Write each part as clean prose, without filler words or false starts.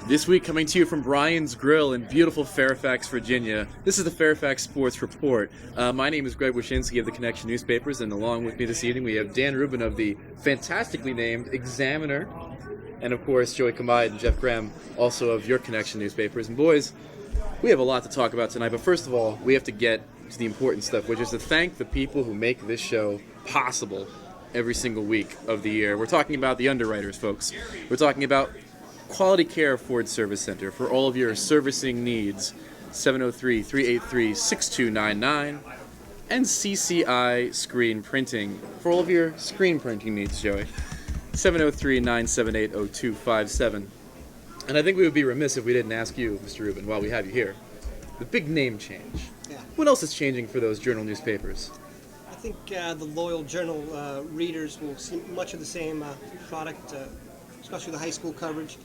This week, coming to you from Brian's Grill in beautiful Fairfax, Virginia. This is the Fairfax Sports Report. My name is Greg Wyszynski of the Connection Newspapers, and along with me this evening we have Dan Rubin of the fantastically named Examiner, and of course Joey Kamai and Jeff Graham, also of your Connection Newspapers. And boys, we have a lot to talk about tonight, but first of all, we have to get to the important stuff, which is to thank the people who make this show possible every single week of the year. We're talking about the underwriters, folks. We're talking about Quality Care Ford Service Center for all of your servicing needs, 703-383-6299, and CCI Screen Printing for all of your screen printing needs, Joey, 703-978-0257. And I think we would be remiss if we didn't ask you, Mr. Rubin, while we have you here, the big name change. Yeah. What else is changing for those journal newspapers? I think the loyal journal readers will see much of the same product, especially the high school coverage.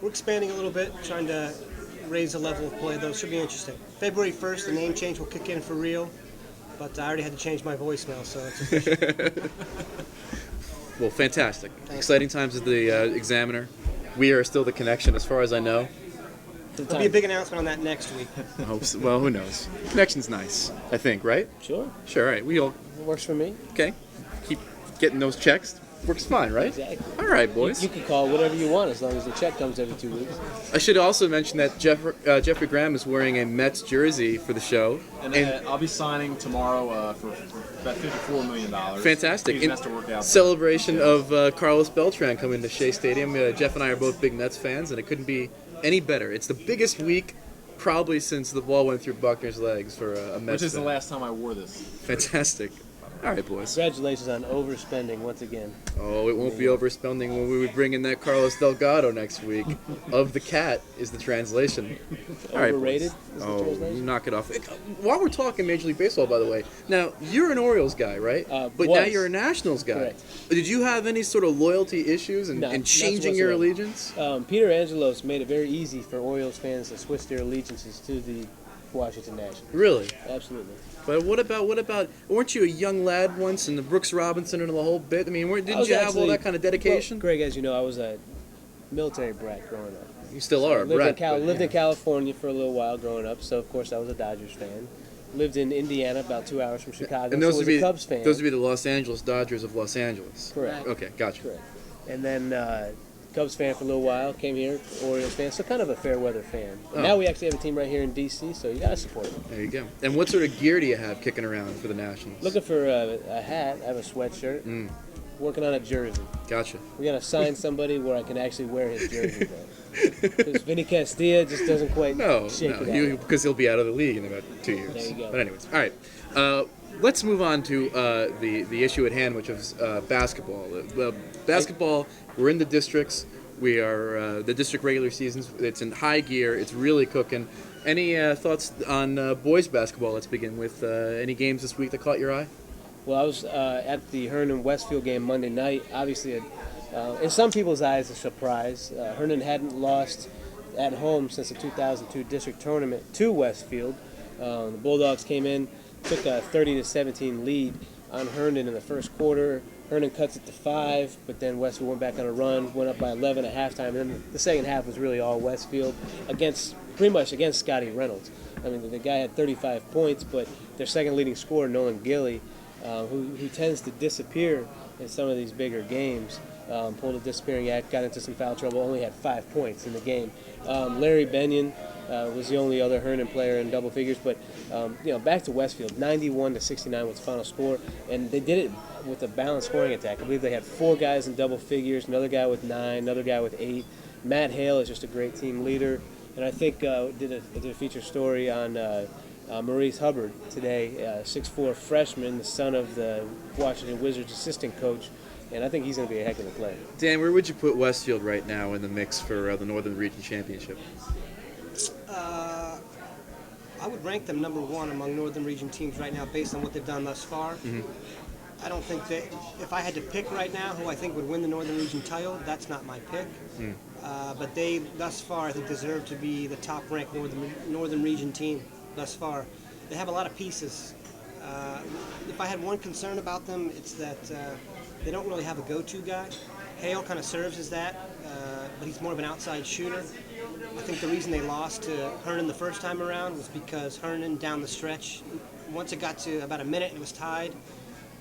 We're expanding a little bit, trying to raise the level of play, though. It should be interesting. February 1st, the name change will kick in for real, but I already had to change my voicemail, so it's official. Well, fantastic. Thanks. Exciting times at the Examiner. We are still the Connection, as far as I know. There'll be a big announcement on that next week. I hope so. Well, who knows? Connection's nice, I think, right? Sure. Sure, all right. We all, It works for me. okay. Keep getting those checks. Works fine, right? Exactly. All right, boys. You can call whatever you want as long as the check comes every 2 weeks. I should also mention that Jeffrey Graham is wearing a Mets jersey for the show. And I'll be signing tomorrow for about $54 million. Fantastic. He has to work out. Celebration of Carlos Beltran coming to Shea Stadium. Jeff and I are both big Mets fans, and it couldn't be any better. It's the biggest week probably since the ball went through Buckner's legs for a Mets Which is fan. the last time I wore this. Fantastic. All right, boys. Congratulations on overspending once again. Oh, it won't be overspending when we bring in that Carlos Delgado next week. Of the cat is the translation. All right, Overrated boys. is the Oh, translation? knock it off. While we're talking Major League Baseball, by the way, now you're an Orioles guy, right? But now was. you're a Nationals guy. Correct. Did you have any sort of loyalty issues in No, changing not your whatsoever. allegiance? Peter Angelos made it very easy for Orioles fans to switch their allegiances to the Washington Nationals. Really? Absolutely. But what about? Weren't you a young lad once in the Brooks Robinson and the whole bit? I mean, I didn't was you have all actually- that kind of dedication? Well, Greg, as you know, I was a military brat growing up. You still are, lived Brett. lived in California for a little while growing up, so of course I was a Dodgers fan. Lived in Indiana, about 2 hours from Chicago, And so those was would be a Cubs fan. those would be the Los Angeles Dodgers of Los Angeles. Correct. Okay, gotcha. Correct. And then Cubs fan for a little while, came here, Orioles fan, so kind of a fair weather fan. Oh. Now we actually have a team right here in D.C., so you got to support them. There you go. And what sort of gear do you have kicking around for the Nationals? Looking for a hat, I have a sweatshirt, working on a jersey. Gotcha. We got to sign somebody where I can actually wear his jersey, though. Because Vinny Castilla just doesn't quite shake it out. Because he'll be out of the league in about 2 years. There you go. But anyways, all right. Let's move on to the issue at hand, which is basketball. Basketball, we're in the districts. We are the district regular seasons. It's in high gear. It's really cooking. Any thoughts on boys basketball? Let's begin with any games this week that caught your eye? Well, I was at the Herndon-Westfield game Monday night. Obviously, in some people's eyes, a surprise. Herndon hadn't lost at home since the 2002 district tournament to Westfield. The Bulldogs came in, took a 30-17 lead on Herndon in the first quarter. Herndon cuts it to 5, but then Westfield went back on a run, went up by 11 at halftime. And then the second half was really all Westfield pretty much against Scotty Reynolds. I mean, the guy had 35 points, but their second leading scorer, Nolan Gilly, who tends to disappear in some of these bigger games, pulled a disappearing act, got into some foul trouble, only had 5 points in the game. Larry Benyon was the only other Herndon player in double figures, but back to Westfield, 91-69 was the final score, and they did it with a balanced scoring attack. I believe they had 4 guys in double figures, another guy with 9, another guy with 8. Matt Hale is just a great team leader, and I think did a feature story on Maurice Hubbard today, 6'4" freshman, the son of the Washington Wizards assistant coach, and I think he's going to be a heck of a player. Dan, where would you put Westfield right now in the mix for the Northern Region Championship? I would rank them number 1 among Northern Region teams right now based on what they've done thus far. I don't think that if I had to pick right now who I think would win the Northern Region title, that's not my pick. But they, thus far, I think deserve to be the top-ranked Northern Region team thus far. They have a lot of pieces. If I had one concern about them, it's that they don't really have a go-to guy. Hale kind of serves as that. but he's more of an outside shooter. I think the reason they lost to Hernan the first time around was because Hernan down the stretch, once it got to about a minute, it was tied.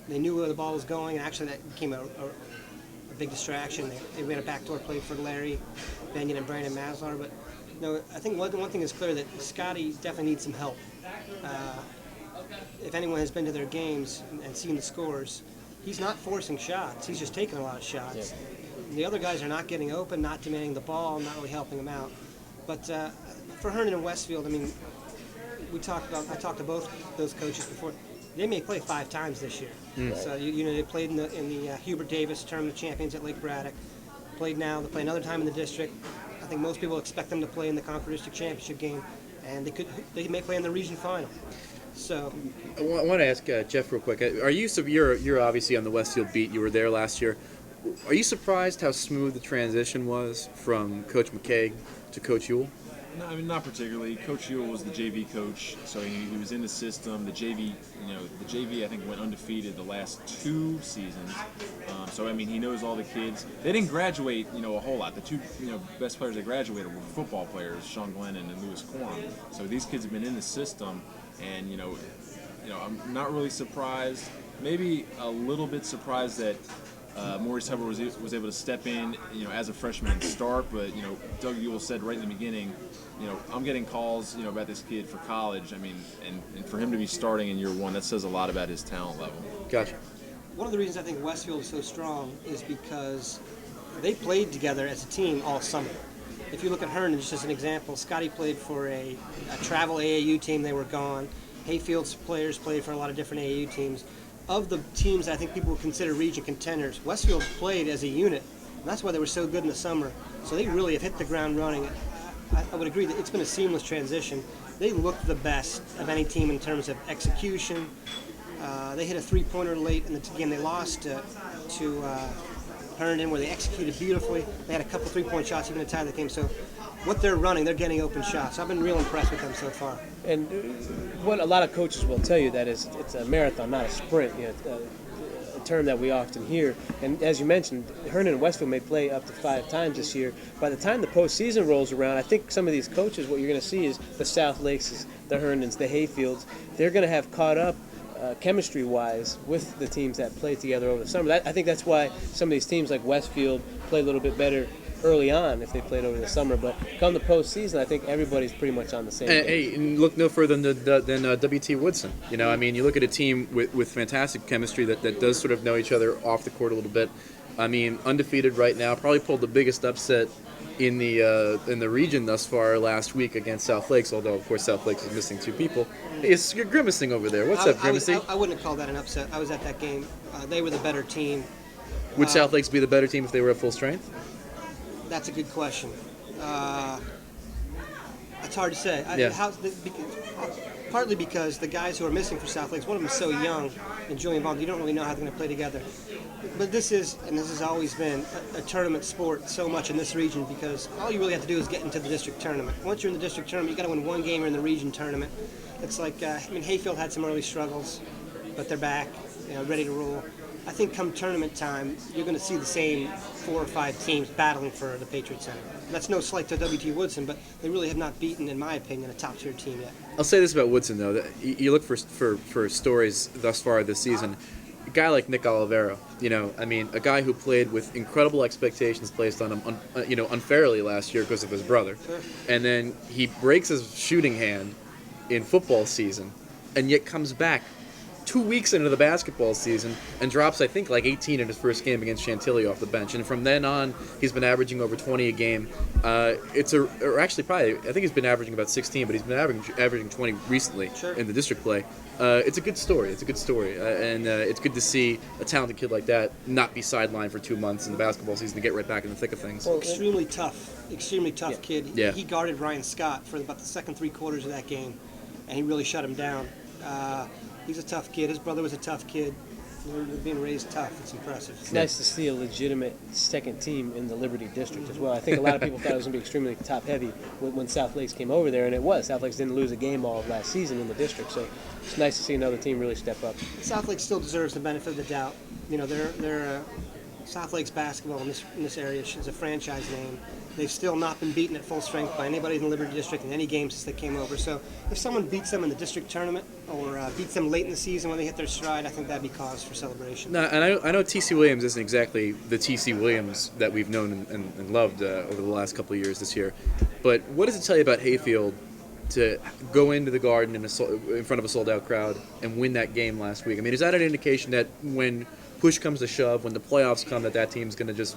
They knew where the ball was going, and actually that became a big distraction. They ran a backdoor play for Larry Benyon and Brandon Maslar. But I think one thing is clear, that Scotty definitely needs some help. If anyone has been to their games and seen the scores, he's not forcing shots. He's just taking a lot of shots. Yeah. The other guys are not getting open, not demanding the ball, not really helping him out. But for Hernan and Westfield, I mean, I talked to both those coaches before. They may play 5 times this year. So they played in the Hubert Davis Tournament of Champions at Lake Braddock. Played now. They play another time in the district. I think most people expect them to play in the Concord District Championship game, and they may play in the region final. So I want to ask Jeff real quick. Are you you're obviously on the Westfield beat. You were there last year. Are you surprised how smooth the transition was from Coach McCaig to Coach Ewell? No, I mean, not particularly. Coach Ewell was the JV coach, so he was in the system. The JV, I think went undefeated the last 2 seasons. So I mean, he knows all the kids. They didn't graduate, a whole lot. The 2, best players that graduated were football players, Sean Glennon and Lewis Coram. So these kids have been in the system, and I'm not really surprised. Maybe a little bit surprised that Maurice Hubbard was able to step in, as a freshman and start. But Doug Ewell said right in the beginning, I'm getting calls, about this kid for college. I mean, and for him to be starting in year 1, that says a lot about his talent level. Gotcha. One of the reasons I think Westfield is so strong is because they played together as a team all summer. If you look at Hernan, just as an example, Scotty played for a travel AAU team. They were gone. Hayfield's players played for a lot of different AAU teams. Of the teams I think people would consider region contenders, Westfield played as a unit, and that's why they were so good in the summer. So they really have hit the ground running. I would agree that it's been a seamless transition. They look the best of any team in terms of execution. They hit a 3-pointer late in the game. They lost to Herndon, where they executed beautifully. They had a couple 3-point shots even to tie the game. So what they're running, they're getting open shots. I've been real impressed with them so far. And what a lot of coaches will tell you, that is, it's a marathon, not a sprint. A term that we often hear. And as you mentioned, Hernan and Westfield may play up to 5 times this year. By the time the postseason rolls around, I think some of these coaches, what you're going to see is the South Lakes, the Hernans, the Hayfields, they're going to have caught up chemistry-wise with the teams that play together over the summer. I think that's why some of these teams like Westfield play a little bit better early on if they played over the summer. But come the postseason, I think everybody's pretty much on the same page. Hey, and look no further than W.T. Woodson. I mean, you look at a team with fantastic chemistry that does sort of know each other off the court a little bit. I mean, undefeated right now, probably pulled the biggest upset in the region thus far last week against South Lakes, although, of course, South Lakes is missing 2 people. You're grimacing over there. What's up, Grimacy? I wouldn't have called that an upset. I was at that game. They were the better team. Would South Lakes be the better team if they were at full strength? That's a good question. It's hard to say. Partly because the guys who are missing for South Lakes, one of them is so young, and Julian Vaughn, you don't really know how they're going to play together. But this has always been a tournament sport so much in this region, because all you really have to do is get into the district tournament. Once you're in the district tournament, you got to win 1 game. You're in the region tournament. It's like, Hayfield had some early struggles, but they're back, ready to roll. I think come tournament time, you're going to see the same 4 or 5 teams battling for the Patriot Center. That's no slight to W.T. Woodson, but they really have not beaten, in my opinion, a top-tier team yet. I'll say this about Woodson, though. That you look for stories thus far this season. A guy like Nick Olivero, a guy who played with incredible expectations placed on him, unfairly last year because of his brother. Sure. And then he breaks his shooting hand in football season, and yet comes back 2 weeks into the basketball season and drops, I think, like 18 in his first game against Chantilly off the bench. And from then on, he's been averaging over 20 a game. I think he's been averaging about 16, but he's been averaging 20 recently in the district play. It's a good story. And it's good to see a talented kid like that not be sidelined for 2 months in the basketball season to get right back in the thick of things. Well, extremely tough kid. Yeah. He guarded Ryan Scott for about the second 3 quarters of that game, and he really shut him down. He's a tough kid. His brother was a tough kid. They're being raised tough. It's impressive. It's nice to see a legitimate second team in the Liberty District as well. I think a lot of people thought it was going to be extremely top-heavy when South Lakes came over there, and it was. South Lakes didn't lose a game all of last season in the district, so it's nice to see another team really step up. South Lakes still deserves the benefit of the doubt. They're South Lakes basketball in this area is a franchise name. They've still not been beaten at full strength by anybody in the Liberty District in any game since they came over. So if someone beats them in the district tournament or beats them late in the season when they hit their stride, I think that'd be cause for celebration. No, and I know T.C. Williams isn't exactly the T.C. Williams that we've known and loved over the last couple of years this year. But what does it tell you about Hayfield to go into the Garden in front of a sold-out crowd and win that game last week? I mean, is that an indication that when push comes to shove, when the playoffs come, that team's going to just,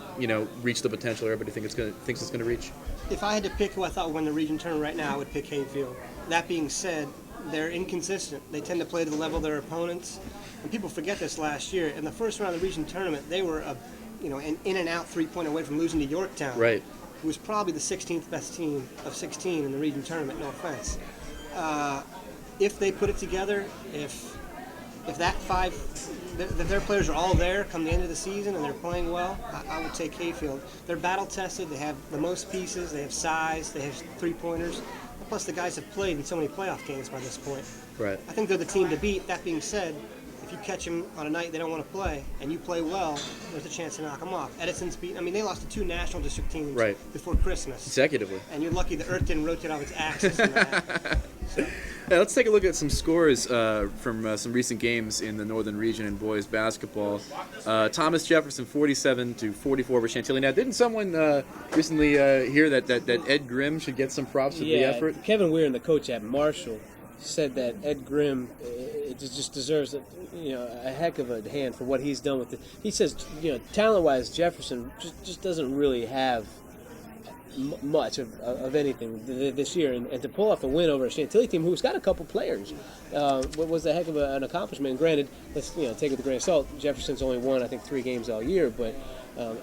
reach the potential everybody thinks it's going to reach? If I had to pick who I thought would win the region tournament right now, I would pick Hayfield. That being said, they're inconsistent. They tend to play to the level of their opponents. And people forget this last year. In the first round of the region tournament, they were an in-and-out three-point away from losing to Yorktown. Right. Who was probably the 16th best team of 16 in the region tournament, no offense. If they put it together, if their players are all there come the end of the season and they're playing well, I would take Hayfield. They're battle tested. They have the most pieces. They have size. They have three-pointers. Plus, the guys have played in so many playoff games by this point. Right. I think they're the team to beat. That being said, if you catch them on a night they don't want to play and you play well, there's a chance to knock them off. Edison's beat. I mean, they lost to two national district teams before Christmas. Consecutively. And you're lucky the Earth didn't rotate off its axis in that. So. Hey, let's take a look at some scores from some recent games in the Northern Region in boys basketball. Thomas Jefferson 47-44 over Chantilly. Now, didn't someone recently hear that Ed Grimm should get some props for the effort? Kevin Weirin, the coach at Marshall, said that Ed Grimm just deserves a heck of a hand for what he's done with it. He says, talent-wise, Jefferson just doesn't really have much of anything this year, and to pull off a win over a Chantilly team who's got a couple players was a heck of an accomplishment. And granted, let's take it with a grain of salt. Jefferson's only won, I think, 3 games all year, but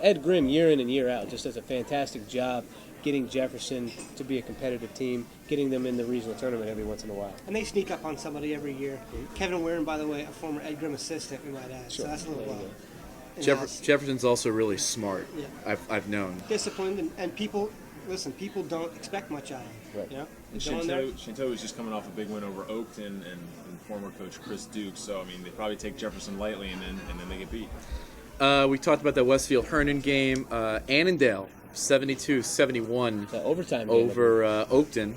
Ed Grimm, year in and year out, just does a fantastic job getting Jefferson to be a competitive team, getting them in the regional tournament every once in a while. And they sneak up on somebody every year. Kevin Weirin, by the way, a former Ed Grimm assistant, we might add. Sure. So that's a little blow. Jefferson's also really smart. Yeah. I've known. Disciplined, and people don't expect much out of him. Right. And Chantilly was just coming off a big win over Oakton and former coach Chris Duke, so I mean they probably take Jefferson lightly and then they get beat. We talked about that Westfield Hernan game. Annandale 72-71 overtime over Oakton,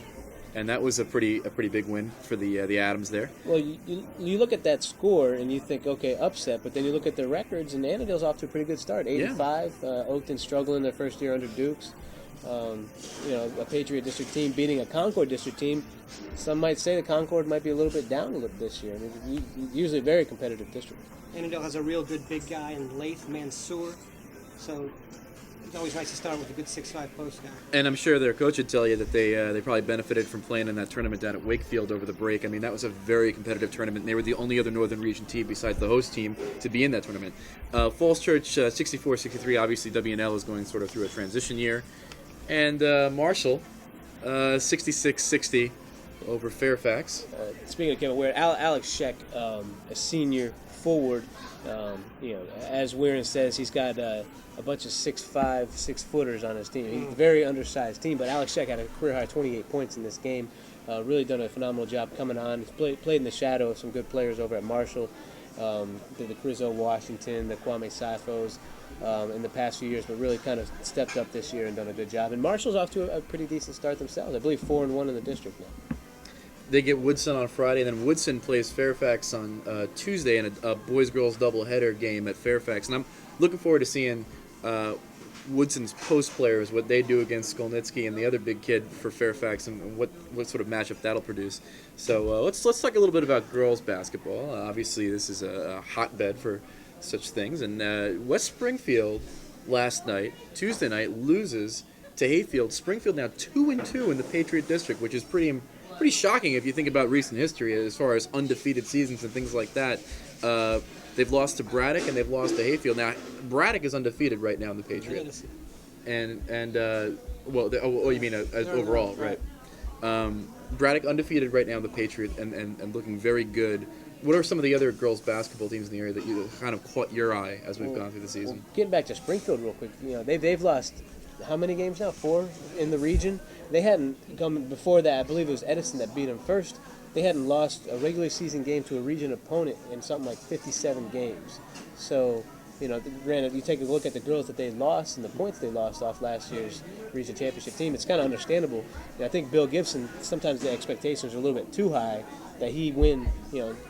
and that was a pretty big win for the Adams there. Well, you look at that score and you think, okay, upset, but then you look at their records and Annandale's off to a pretty good start, 85. Oakton struggling their first year under Dukes. A Patriot District team beating a Concord District team. Some might say the Concord might be a little bit down a little this year. I mean, usually a very competitive district. Annandale has a real good big guy in Lath Mansour, so it's always nice to start with a good 6'5" post guy. And I'm sure their coach would tell you that they probably benefited from playing in that tournament down at Wakefield over the break. I mean, that was a very competitive tournament, and they were the only other Northern Region team besides the host team to be in that tournament. Falls Church 64-63. Obviously, WNL is going sort of through a transition year. And Marshall, 66-60 over Fairfax. Speaking of Kevin Weirin, Alex Sheck, a senior forward, as Weirin says, he's got a bunch of 6'5", 6-footers on his team. He's a very undersized team, but Alex Sheck had a career-high 28 points in this game. Really done a phenomenal job coming on. He's played in the shadow of some good players over at Marshall, the Crizzo Washington, the Kwame Sifos, in the past few years, but really kind of stepped up this year and done a good job. And Marshall's off to a pretty decent start themselves. I believe 4-1 in the district now. They get Woodson on Friday, and then Woodson plays Fairfax on Tuesday in a boys-girls doubleheader game at Fairfax. And I'm looking forward to seeing Woodson's post players, what they do against Skolnitsky and the other big kid for Fairfax, and what sort of matchup that'll produce. So let's talk a little bit about girls basketball. Obviously, this is a hotbed for such things. And West Springfield last night, Tuesday night, loses to Hayfield. Springfield now 2-2 in the Patriot District, which is pretty shocking if you think about recent history as far as undefeated seasons and things like that. They've lost to Braddock and they've lost to Hayfield. Now, Braddock is undefeated right now in the Patriot. You mean overall, right? Braddock undefeated right now in the Patriot and looking very good. What are some of the other girls basketball teams in the area that you kind of caught your eye as we've gone through the season? Well, getting back to Springfield real quick, they've lost how many games now? 4 in the region. They hadn't come before that. I believe it was Edison that beat them first. They hadn't lost a regular season game to a region opponent in something like 57 games. So granted, you take a look at the girls that they lost and the points they lost off last year's region championship team. It's kind of understandable. And I think Bill Gibson, sometimes the expectations are a little bit too high that he win,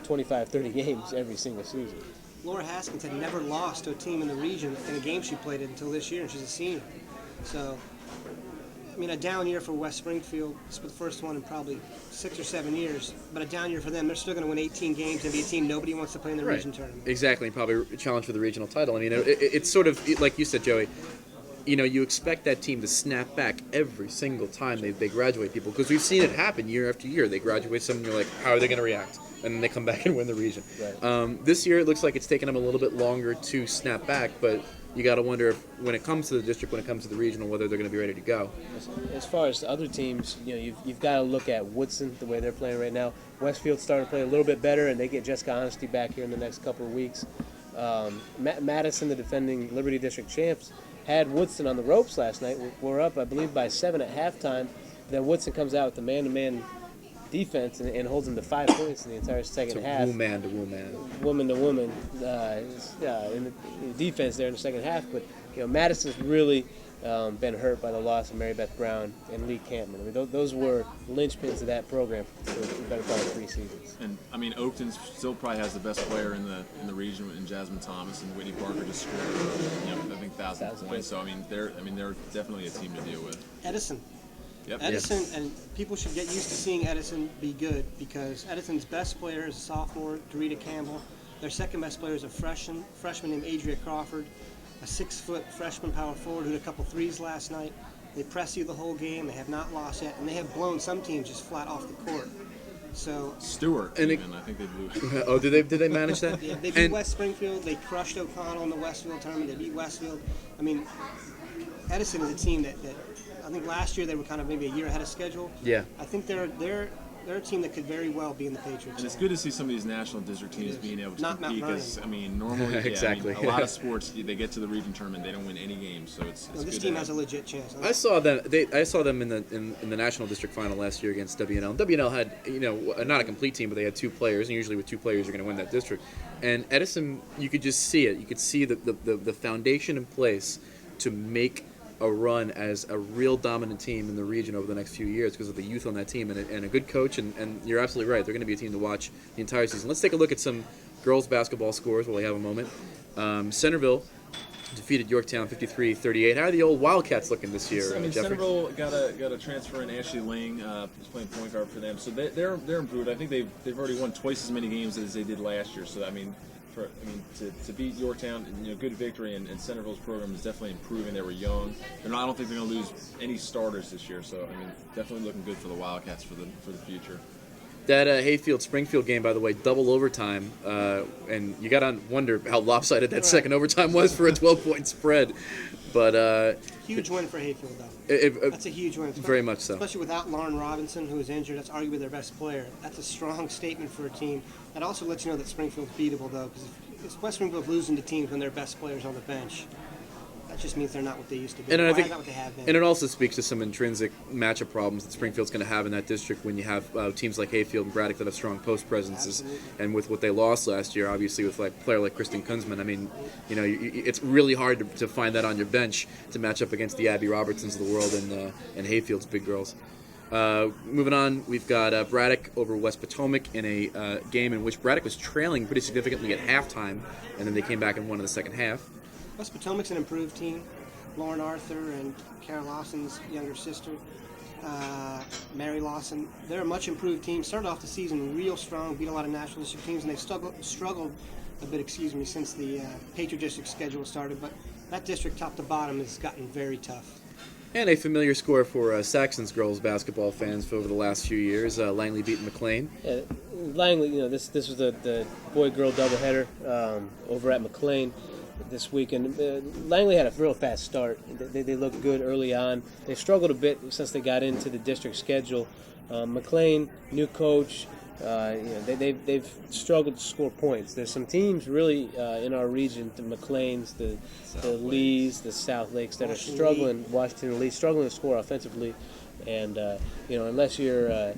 25, 30 games every single season. Laura Haskins had never lost to a team in the region in a game she played in until this year, and she's a senior. So, a down year for West Springfield. It's the first one in probably 6 or 7 years, but a down year for them. They're still going to win 18 games and be a team nobody wants to play in the region tournament. Exactly, and probably challenge for the regional title. It's sort of like you said, Joey. You expect that team to snap back every single time they graduate people, because we've seen it happen year after year. They graduate someone, you're like, how are they going to react? And then they come back and win the region. Right. This year, it looks like it's taken them a little bit longer to snap back, but you got to wonder if, when it comes to the district, when it comes to the regional, whether they're going to be ready to go. As far as the other teams, you've got to look at Woodson, the way they're playing right now. Westfield's starting to play a little bit better, and they get Jessica Honesty back here in the next couple of weeks. Madison, the defending Liberty District champs, had Woodson on the ropes last night. We're up, I believe, by 7 at halftime. Then Woodson comes out with the man-to-man defense and holds them to 5 points in the entire second half. Woman to woman. Woman to woman in the defense there in the second half. But Madison's really been hurt by the loss of Mary Beth Brown and Lee Campman. Those were linchpins of that program for the better part of 3 seasons. And Oakton still probably has the best player in the region in Jasmine Thomas, and Whitney Parker just scored I think 1,000 points. So they're definitely a team to deal with. Edison. Yep. Edison, and people should get used to seeing Edison be good, because Edison's best player is a sophomore, Dorita Campbell. Their second best player is a freshman named Adria Crawford, a 6-foot freshman power forward who had a couple threes last night. They press you the whole game. They have not lost yet, and they have blown some teams just flat off the court. So Stewart, and I think they blew. Oh, did they manage that? Yeah, they beat West Springfield. They crushed O'Connell in the Westfield tournament. They beat Westfield. Edison is a team that I think last year they were kind of maybe a year ahead of schedule. Yeah. I think they're a team that could very well be in the Patriots. And it's good to see some of these national district teams being able to Not compete, Mount because normally Exactly. a lot of sports they get to the region tournament, they don't win any games, so it's this good team to has a legit chance. I saw them in the national district final last year against WNL. WNL had not a complete team, but they had 2 players, and usually with 2 players you're going to win that district. And Edison, you could just see it. You could see the foundation in place to make a run as a real dominant team in the region over the next few years because of the youth on that team and a good coach. And you're absolutely right. They're going to be a team to watch the entire season. Let's take a look at some girls basketball scores while we have a moment. Centerville defeated Yorktown 53-38. How are the old Wildcats looking this year, Jeffrey? Centerville got a transfer in. Ashley Ling who's playing point guard for them, so they're improved. I think they've already won twice as many games as they did last year. So to beat Yorktown, good victory, and Centerville's program is definitely improving. They were young. I don't think they're going to lose any starters this year. So definitely looking good for the Wildcats for the future. That Hayfield-Springfield game, by the way, double overtime, and you got to wonder how lopsided that second overtime was for a 12-point spread. But huge win for Hayfield, though. That's a huge win. Very much so. Especially without Lauren Robinson, who is injured. That's arguably their best player. That's a strong statement for a team. That also lets you know that Springfield's beatable, though, because if West Springfield losing to teams when their best player's on the bench, that just means they're not what they used to be. And I think, not what they have been. And it also speaks to some intrinsic matchup problems that Springfield's going to have in that district when you have teams like Hayfield and Braddock that have strong post presences. Absolutely. And with what they lost last year, obviously with a player like Kristen Kunzman, it's really hard to find that on your bench to match up against the Abby Robertsons of the world and Hayfield's big girls. Moving on, we've got Braddock over West Potomac in a game in which Braddock was trailing pretty significantly at halftime, and then they came back and won in the second half. West Potomac's an improved team. Lauren Arthur and Kara Lawson's younger sister, Mary Lawson, they're a much improved team. Started off the season real strong, beat a lot of national district teams, and they've struggled a bit, since the Patriot District schedule started. But that district, top to bottom, has gotten very tough. And a familiar score for Saxon's girls basketball fans for over the last few years. Langley beating McLean. Yeah, Langley, this was the boy-girl doubleheader over at McLean this week, and Langley had a real fast start. They looked good early on. They struggled a bit since they got into the district schedule. McLean, new coach, they've struggled to score points. There's some teams really in our region, the McLeans, the Lees, the South Lakes, that are struggling. Washington Lee struggling to score offensively, and unless you're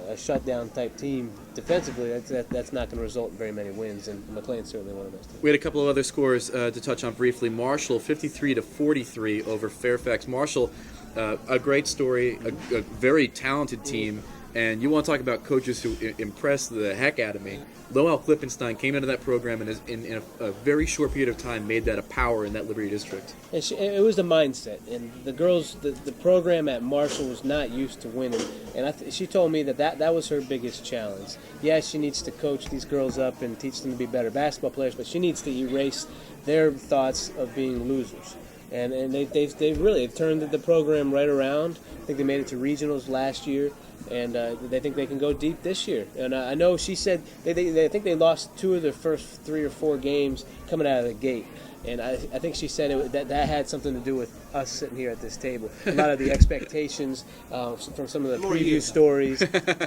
a shutdown type team defensively, that's not going to result in very many wins, and McLean's certainly one of those teams. We had a couple of other scores to touch on briefly. Marshall 53-43 over Fairfax. Marshall, a great story, a very talented team, and you want to talk about coaches who impressed the heck out of me. Lowell Klippenstein came into that program and in a very short period of time made that a power in that Liberty District. And it was the mindset, and the girls, the program at Marshall was not used to winning, and she told me that was her biggest challenge. Yeah, she needs to coach these girls up and teach them to be better basketball players, but she needs to erase their thoughts of being losers. And they've turned the program right around. I think they made it to regionals last year, and they think they can go deep this year. And I know she said they think they lost 2 of their first 3 or 4 games coming out of the gate. And I think she said that had something to do with us sitting here at this table. A lot of the expectations from some of the preview stories,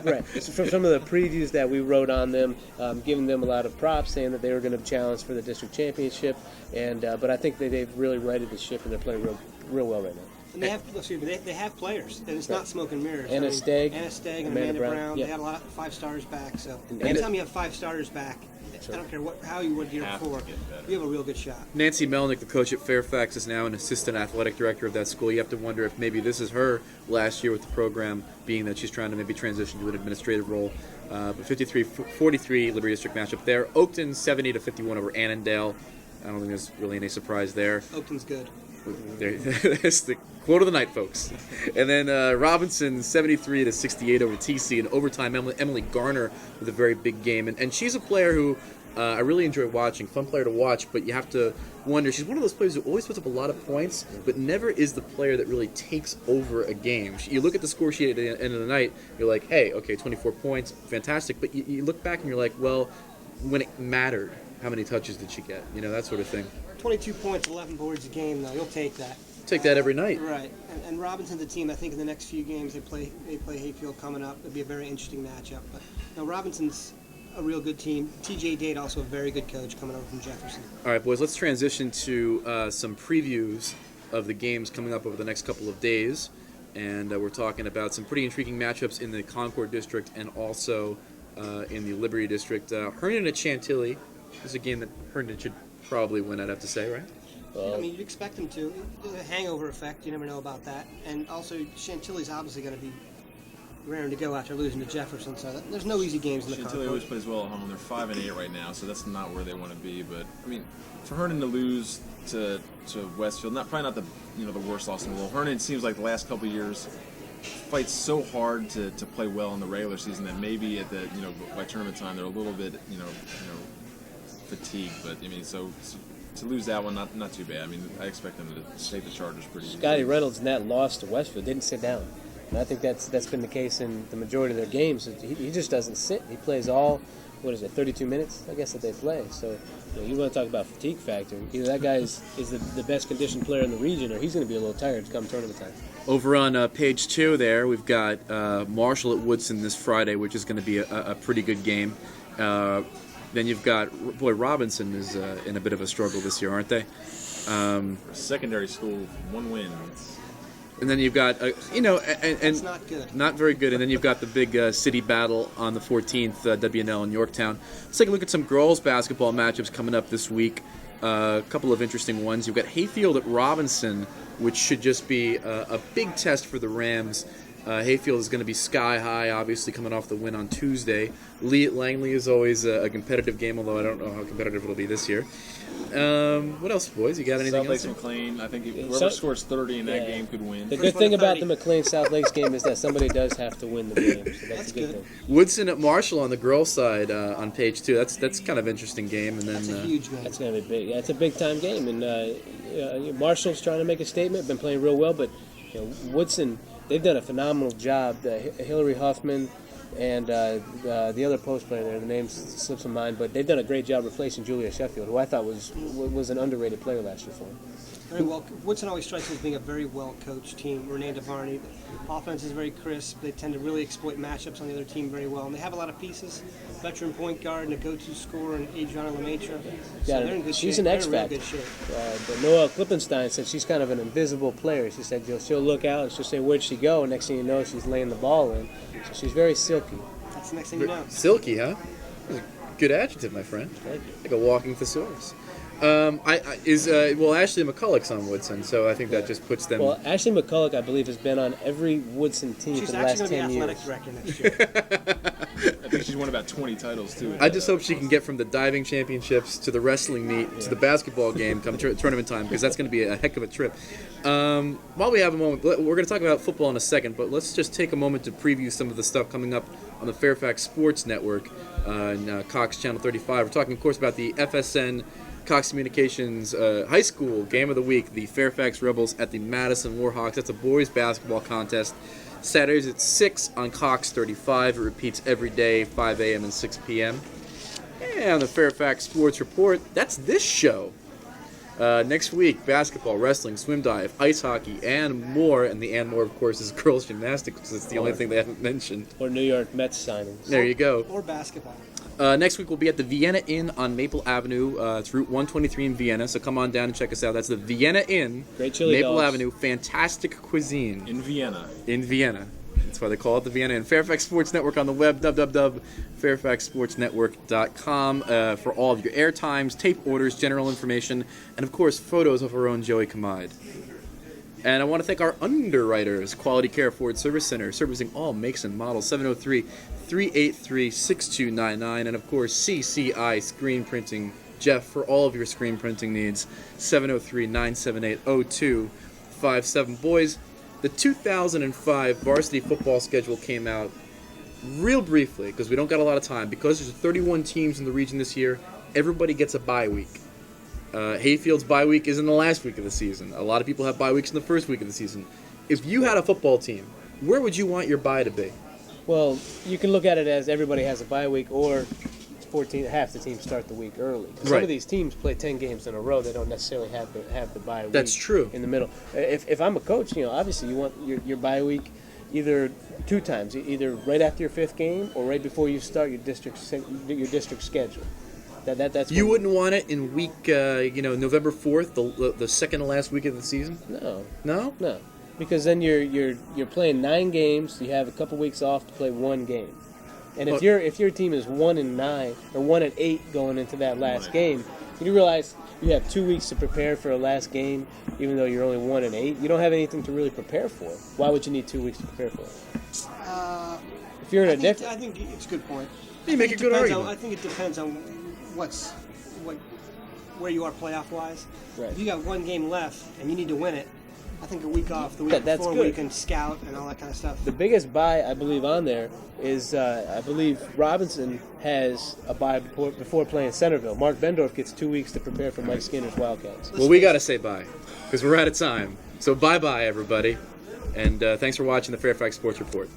right? From some of the previews that we wrote on them, giving them a lot of props, saying that they were going to challenge for the district championship. And but I think that they've really righted the ship and they're playing real well right now. And they have players, and it's not smoke and mirrors. Anna Stagg and Amanda Brown. Yep. They had a lot of 5 starters back. So And anytime you have 5 starters back, I don't care how you would year before, you have a real good shot. Nancy Melnick, the coach at Fairfax, is now an assistant athletic director of that school. You have to wonder if maybe this is her last year with the program, being that she's trying to maybe transition to an administrative role. But 53-43 Liberty District matchup there. Oakton 70-51 over Annandale. I don't think there's really any surprise there. Oakton's good. That's the quote of the night, folks. And then Robinson 73-68 over TC in overtime. Emily Garner with a very big game, and she's a player who I really enjoy watching. Fun player to watch, but you have to wonder. She's one of those players who always puts up a lot of points, but never is the player that really takes over a game. You look at the score sheet at the end of the night, you're like, hey, okay, 24 points, fantastic. But you look back and you're like, well, when it mattered, how many touches did she get? You know, that sort of thing. 22 points, 11 boards a game, though. You'll take that. Take that every night. Right. And Robinson's a team, I think in the next few games they play Hayfield coming up. It'll be a very interesting matchup. But no, Robinson's a real good team. TJ Date, also a very good coach coming over from Jefferson. All right, boys, let's transition to some previews of the games coming up over the next couple of days. And we're talking about some pretty intriguing matchups in the Concord District and also in the Liberty District. Herndon at Chantilly. This is a game that Herndon should probably win, I'd have to say, right? I mean, you'd expect them to. The hangover effect, you never know about that. And also, Chantilly's obviously going to be raring to go after losing to Jefferson, so there's no easy games in the Chantilly always plays well at home. They're 5-8 right now, so that's not where they want to be. But I mean, for Herndon to lose to Westfield, probably not the worst loss in the world. Herndon seems like the last couple of years fights so hard to play well in the regular season that maybe at the by tournament time they're a little bit fatigued. But I mean, so to lose that one, not too bad. I mean, I expect them to take the Chargers pretty easily. Scotty Reynolds in that loss to Westfield didn't sit down. And I think that's been the case in the majority of their games. He just doesn't sit. He plays all, 32 minutes, I guess, that they play. So you want to talk about fatigue factor. Either that guy is the best conditioned player in the region, or he's going to be a little tired come tournament time. Over on page 2 there, we've got Marshall at Woodson this Friday, which is going to be a pretty good game. Then you've got, Robinson is in a bit of a struggle this year, aren't they? Secondary school, 1 win. And then you've got, and It's not good. Not very good. And then you've got the big city battle on the 14th, WNL in Yorktown. Let's take a look at some girls basketball matchups coming up this week. A couple of interesting ones. You've got Hayfield at Robinson, which should just be a big test for the Rams. Hayfield is going to be sky high, obviously, coming off the win on Tuesday. Lee at Langley is always a competitive game, although I don't know how competitive it'll be this year. What else, boys? You got anything South Lakes else? McLean, I think whoever scores 30 in that game could win. The good thing about the McLean South Lakes game is that somebody does have to win the game, so that's a good thing. Woodson at Marshall on the girls' side on page 2. That's kind of interesting game. And then That's a huge game. That's going to be big. Yeah, it's a big time game, and Marshall's trying to make a statement. Been playing real well, but Woodson, they've done a phenomenal job. Hillary Huffman and the other post player there, the name slips my mind, but they've done a great job replacing Julia Sheffield, who I thought was an underrated player last year for them. Very well. Woodson always strikes me as being a very well-coached team. Renee DeVarney, the offense is very crisp. They tend to really exploit matchups on the other team very well, and they have a lot of pieces. Veteran point guard and a go-to scorer in Adriana Lemaitre. So they're in good she's shape. an X They're in real factor. good shape. But Noelle Klippenstein said she's kind of an invisible player. She said she'll look out and she'll say, "Where'd she go?" Next thing you know, she's laying the ball in. So she's very silky. That's the next thing you know. Silky, huh? That's a good adjective, my friend. Thank you. Like a walking thesaurus. Ashley McCulloch's on Woodson, so I think that just puts them. Well, Ashley McCulloch, I believe, has been on every Woodson team She's for the actually last going to be 10 athletic years. director next year. I think she's won about 20 titles too. I just hope she can get from the diving championships to the wrestling meet to the basketball game come tournament time, because that's going to be a heck of a trip. While we have a moment, we're going to talk about football in a second, but let's just take a moment to preview some of the stuff coming up on the Fairfax Sports Network and Cox Channel 35. We're talking, of course, about the FSN Cox Communications High School Game of the Week, the Fairfax Rebels at the Madison Warhawks. That's a boys basketball contest. Saturdays at 6 on Cox 35. It repeats every day, 5 a.m. and 6 p.m. And the Fairfax Sports Report, that's this show. Next week, basketball, wrestling, swim dive, ice hockey, and more. And the and more, of course, is girls gymnastics, because it's the only thing they haven't mentioned. Or New York Mets signings. There you go. Or basketball. Next week, we'll be at the Vienna Inn on Maple Avenue. It's Route 123 in Vienna, so come on down and check us out. That's the Vienna Inn. Great chili Maple dogs. Avenue. Fantastic cuisine. in Vienna. In Vienna. That's why they call it the Vienna Inn. Fairfax Sports Network on the web, www.fairfaxsportsnetwork.com for all of your airtimes, tape orders, general information, and, of course, photos of our own Joey Kamide. And I want to thank our underwriters, Quality Care Ford Service Center, servicing all makes and models, 703-383-6299, and of course CCI Screen Printing, Jeff, for all of your screen printing needs, 703-978-0257. Boys, the 2005 varsity football schedule came out real briefly, because we don't got a lot of time. Because there's 31 teams in the region this year, everybody gets a bye week. Hayfield's bye week is in the last week of the season. A lot of people have bye weeks in the first week of the season. If you had a football team, where would you want your bye to be? Well, you can look at it as everybody has a bye week, or 14, half the teams start the week early. Some Right. of these teams play 10 games in a row. They don't necessarily have the bye week. That's true. In the middle. If I'm a coach, obviously you want your bye week either two times, either right after your fifth game or right before you start your district schedule. That's You when- wouldn't want it in week, November 4th, the second to last week of the season? No, No? because then you're playing 9 games. You have a couple weeks off to play one game, and if your team is 1-9 or 1-8 going into that last game, you realize you have 2 weeks to prepare for a last game, even though you're only 1-8. You don't have anything to really prepare for. Why would you need 2 weeks to prepare for it? If you're in a different, I think it's a good point. You make a good argument. I think it depends on where you are playoff wise. Right. If you got one game left and you need to win it, I think a week off the week That's before good. where you can scout and all that kind of stuff. the biggest bye I believe on there is I believe Robinson has a bye before playing Centerville. Mark Bendorf gets 2 weeks to prepare for Mike Skinner's Wildcats. Well, we got to say bye, because we're out of time. So bye-bye, everybody. And thanks for watching the Fairfax Sports Report.